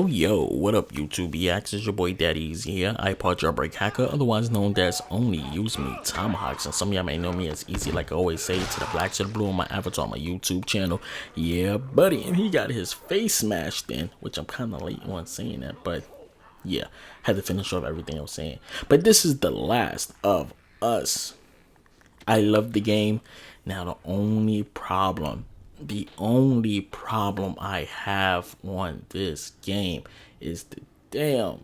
Yo, what up YouTube EX? It's your boy Daddy Easy here, ipod jailbreak hacker, otherwise known as Only Use Me Tomahawks, and some of y'all may know me as Easy, like I always say, to the black to the blue on my avatar on my YouTube channel. Yeah buddy, and he got his face smashed in, which I'm kind of late on saying that, but yeah, had to finish off everything I was saying. But this is the last of us. I love the game. Now the only problem I have on this game is the damn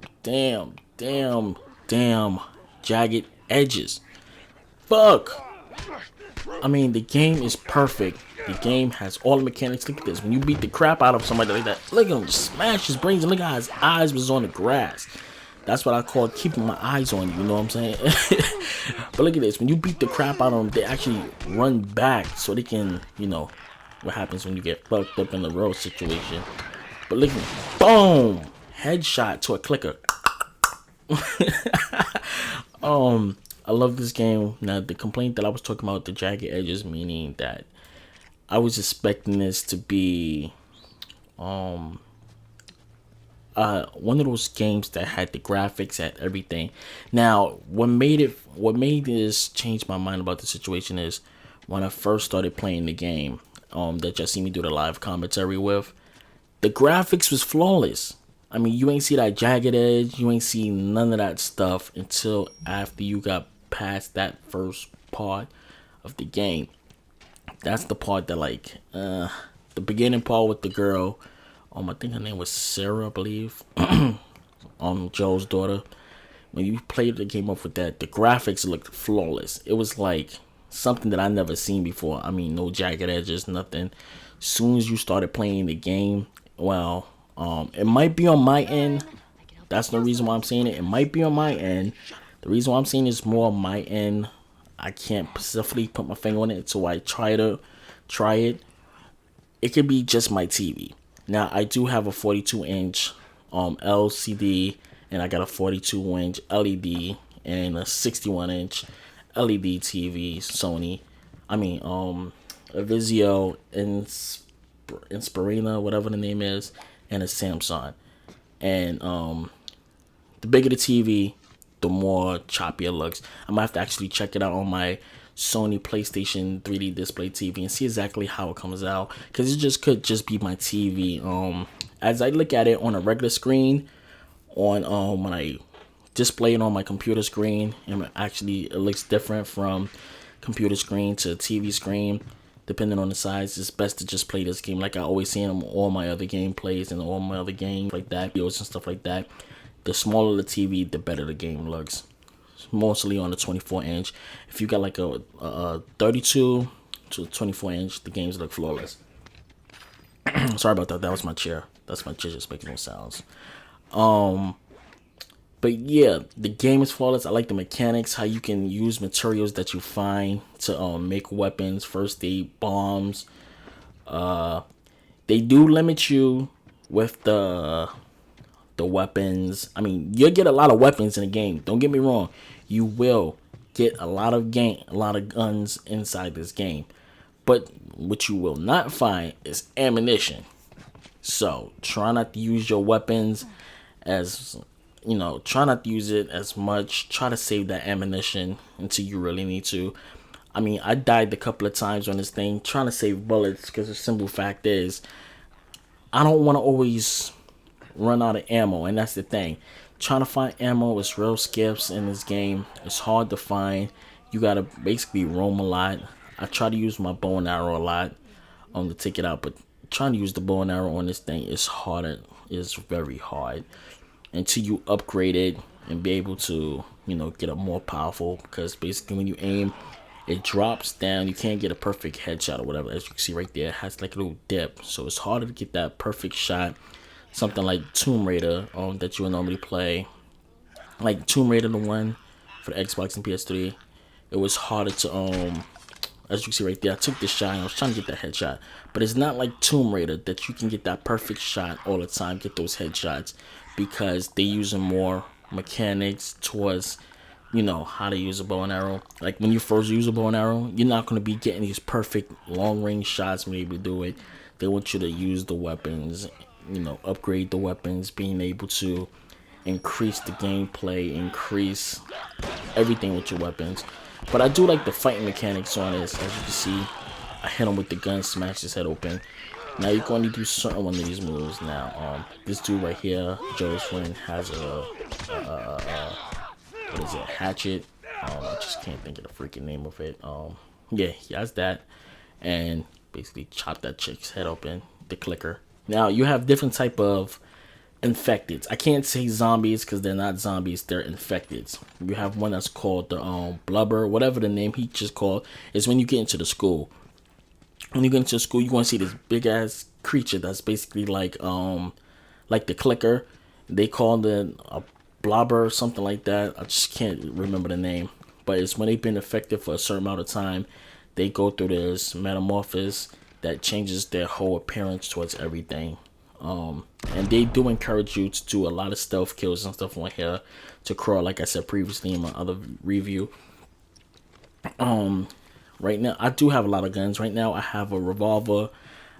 jagged edges. Fuck. I mean, the game is perfect. The game has all the mechanics. Look at this. When you beat the crap out of somebody like that, look at him smash his brains, and look how his eyes was on the grass. That's what I call keeping my eyes on you, you know what I'm saying? But look at this. When you beat the crap out of them, they actually run back so they can, you know, what happens when you get fucked up in the road situation. But look at boom! Headshot to a clicker. I love this game. Now, the complaint that I was talking about, the jagged edges, meaning that I was expecting this to be one of those games that had the graphics, had everything. Now, what made this change my mind about the situation is when I first started playing the game, that y'all see me do the live commentary with, the graphics was flawless. I mean, you ain't see that jagged edge, you ain't see none of that stuff until after you got past that first part of the game. That's the part that, like, the beginning part with the girl, I think her name was Sarah, I believe, Joe's daughter. When you played the game up with that, the graphics looked flawless. It was like something that I never seen before. I mean, no jagged edges, nothing. Soon as you started playing the game, well, it might be on my end. That's the reason why I'm saying it. It might be on my end. The reason why I'm saying it's more on my end. I can't specifically put my finger on it until I try it. It could be just my TV. Now, I do have a 42-inch LCD, and I got a 42-inch LED and a 61-inch LED TV, Sony. I mean, a Vizio Inspirina, whatever the name is, and a Samsung. And the bigger the TV, the more choppy it looks. I'm gonna have to actually check it out on my Sony PlayStation 3D display TV and see exactly how it comes out, because it could just be my TV. As I look at it on a regular screen, on when I display it on my computer screen, and actually it looks different from computer screen to TV screen. Depending on the size, it's best to just play this game like I always say in all my other gameplays and all my other games like that, videos and stuff like that. The smaller the TV, the better the game looks. Mostly on the 24-inch. If you got like a 32 to 24-inch, the games look flawless. Sorry about that. That was my chair. That's my chair just making those sounds. But yeah, the game is flawless. I like the mechanics, how you can use materials that you find to make weapons, first aid, bombs. They do limit you with the weapons. I mean, you'll get a lot of weapons in the game. Don't get me wrong. You will get a lot of guns inside this game. But what you will not find is ammunition. So try not to use your weapons as, try not to use it as much. Try to save that ammunition until you really need to. I mean, I died a couple of times on this thing trying to save bullets, because the simple fact is I don't want to always run out of ammo, and that's the thing. Trying to find ammo is real scarce in this game. It's hard to find. You gotta basically roam a lot. I try to use my bow and arrow a lot to take it out, but trying to use the bow and arrow on this thing is harder. It's very hard until you upgrade it and be able to, get it more powerful. Because basically, when you aim, it drops down. You can't get a perfect headshot or whatever. As you can see right there, it has like a little dip, so it's harder to get that perfect shot. Something like Tomb Raider, that you would normally play, like Tomb Raider the one for the Xbox and PS3. It was harder to as you can see right there, I took the shot and I was trying to get that headshot. But it's not like Tomb Raider that you can get that perfect shot all the time, get those headshots, because they using more mechanics towards, how to use a bow and arrow. Like when you first use a bow and arrow, you're not going to be getting these perfect long range shots when you able to do it. They want you to use the weapons, upgrade the weapons, being able to increase the gameplay, increase everything with your weapons. But I do like the fighting mechanics on this. As you can see, I hit him with the gun, smash his head open. Now you're going to do certain one of these moves. Now, this dude right here, Joe's friend, has what is it, hatchet? I just can't think of the freaking name of it. Yeah, he has that, and basically chop that chick's head open. The clicker. Now you have different type of infected. I can't say zombies because they're not zombies, they're infected. You have one that's called the blubber, whatever the name he just called. Is when you get into the school. When you get into school, you're gonna see this big ass creature that's basically like the clicker. They call it a blobber or something like that. I just can't remember the name. But it's when they've been infected for a certain amount of time, they go through this metamorphosis that changes their whole appearance towards everything. And they do encourage you to do a lot of stealth kills and stuff on here to crawl, like I said previously in my other review. Right now I do have a lot of guns. Right now I have a revolver,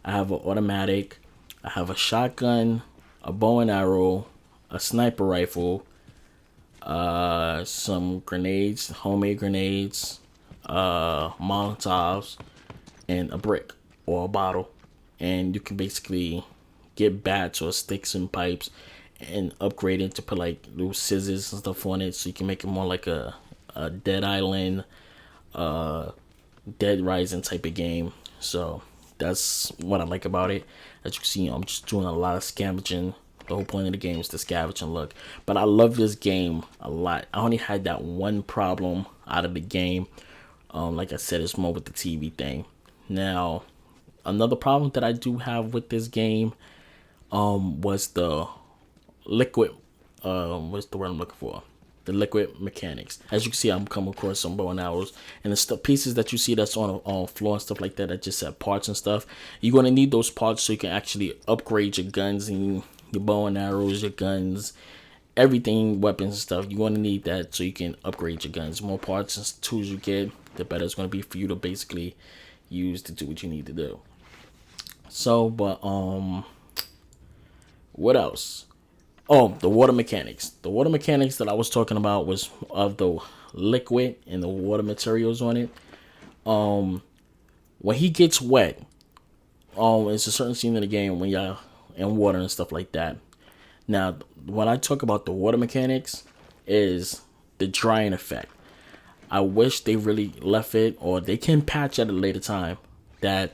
I have an automatic, I have a shotgun, a bow and arrow, a sniper rifle, some grenades, homemade grenades, Molotovs, and a brick or a bottle. And you can basically get bats or sticks and pipes and upgrade it to put like little scissors and stuff on it, so you can make it more like a Dead Island, Dead Rising type of game. So that's what I like about it. As you can see, I'm just doing a lot of scavenging. The whole point of the game is to scavenge and look. But I love this game a lot. I only had that one problem out of the game. Like I said, it's more with the TV thing. Now, another problem that I do have with this game was the liquid, what's the word I'm looking for? The liquid mechanics. As you can see, I'm coming across some bow and arrows, and the pieces that you see that's on the floor and stuff like that, that just have parts and stuff. You're going to need those parts so you can actually upgrade your guns and your bow and arrows, your guns, everything, weapons and stuff. You're going to need that so you can upgrade your guns. The more parts and tools you get, the better it's going to be for you to basically use to do what you need to do. So, but what else? Oh, the water mechanics. The water mechanics that I was talking about was of the liquid and the water materials on it. When he gets wet, it's a certain scene in the game when y'all in water and stuff like that. Now, when I talk about the water mechanics, is the drying effect. I wish they really left it, or they can patch at a later time, that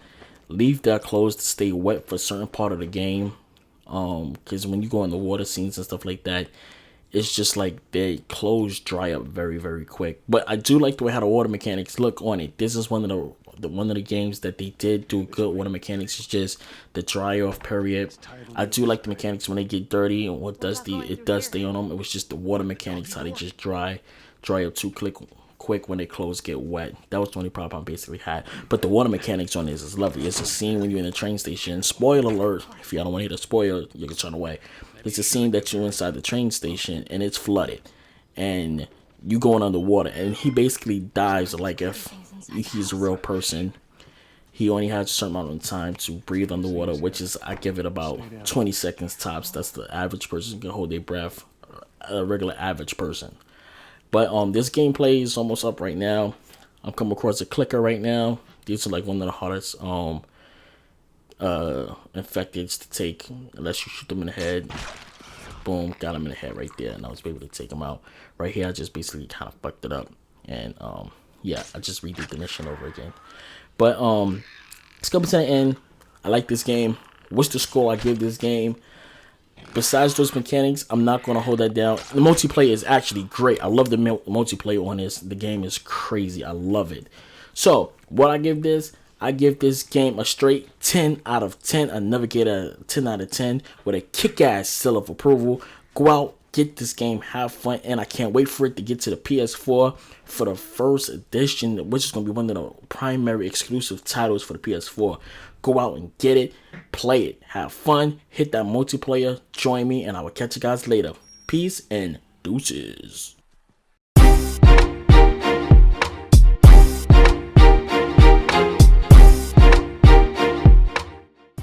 leave their clothes to stay wet for a certain part of the game. Because when you go in the water scenes and stuff like that, it's just like their clothes dry up very, very quick. But I do like the way how the water mechanics look on it. This is one of the games that they did do good water mechanics. It's just the dry off period. I do like the mechanics when they get dirty and it does stay on them. It was just the water mechanics, how they just dry up too quick when their clothes get wet. That was the only problem I basically had. But the water mechanics on this is lovely. It's a scene when you're in a train station. Spoiler alert, if y'all don't want to hear the spoiler, you can turn away. It's a scene that you're inside the train station and it's flooded, and you going underwater, and he basically dives like if he's a real person. He only has a certain amount of time to breathe underwater, which is, I give it about 20 seconds tops. That's the average person can hold their breath, a regular average person. But this gameplay is almost up right now. I'm coming across a clicker right now. These are like one of the hardest infecteds to take, unless you shoot them in the head. boom, got him in the head right there, and I was able to take him out. Right here, I just basically kind of fucked it up, and yeah, I just redid the mission over again. But let's go to the end. I like this game. What's the score I give this game? Besides those mechanics, I'm not going to hold that down. The multiplayer is actually great. I love the multiplayer on this. The game is crazy. I love it. So, what I give this game a straight 10 out of 10. I never get a 10 out of 10 with a kick-ass seal of approval. Go out, get this game, have fun, and I can't wait for it to get to the PS4 for the first edition, which is going to be one of the primary exclusive titles for the PS4. Go out and get it, play it, have fun, hit that multiplayer, join me, and I will catch you guys later. Peace and deuces.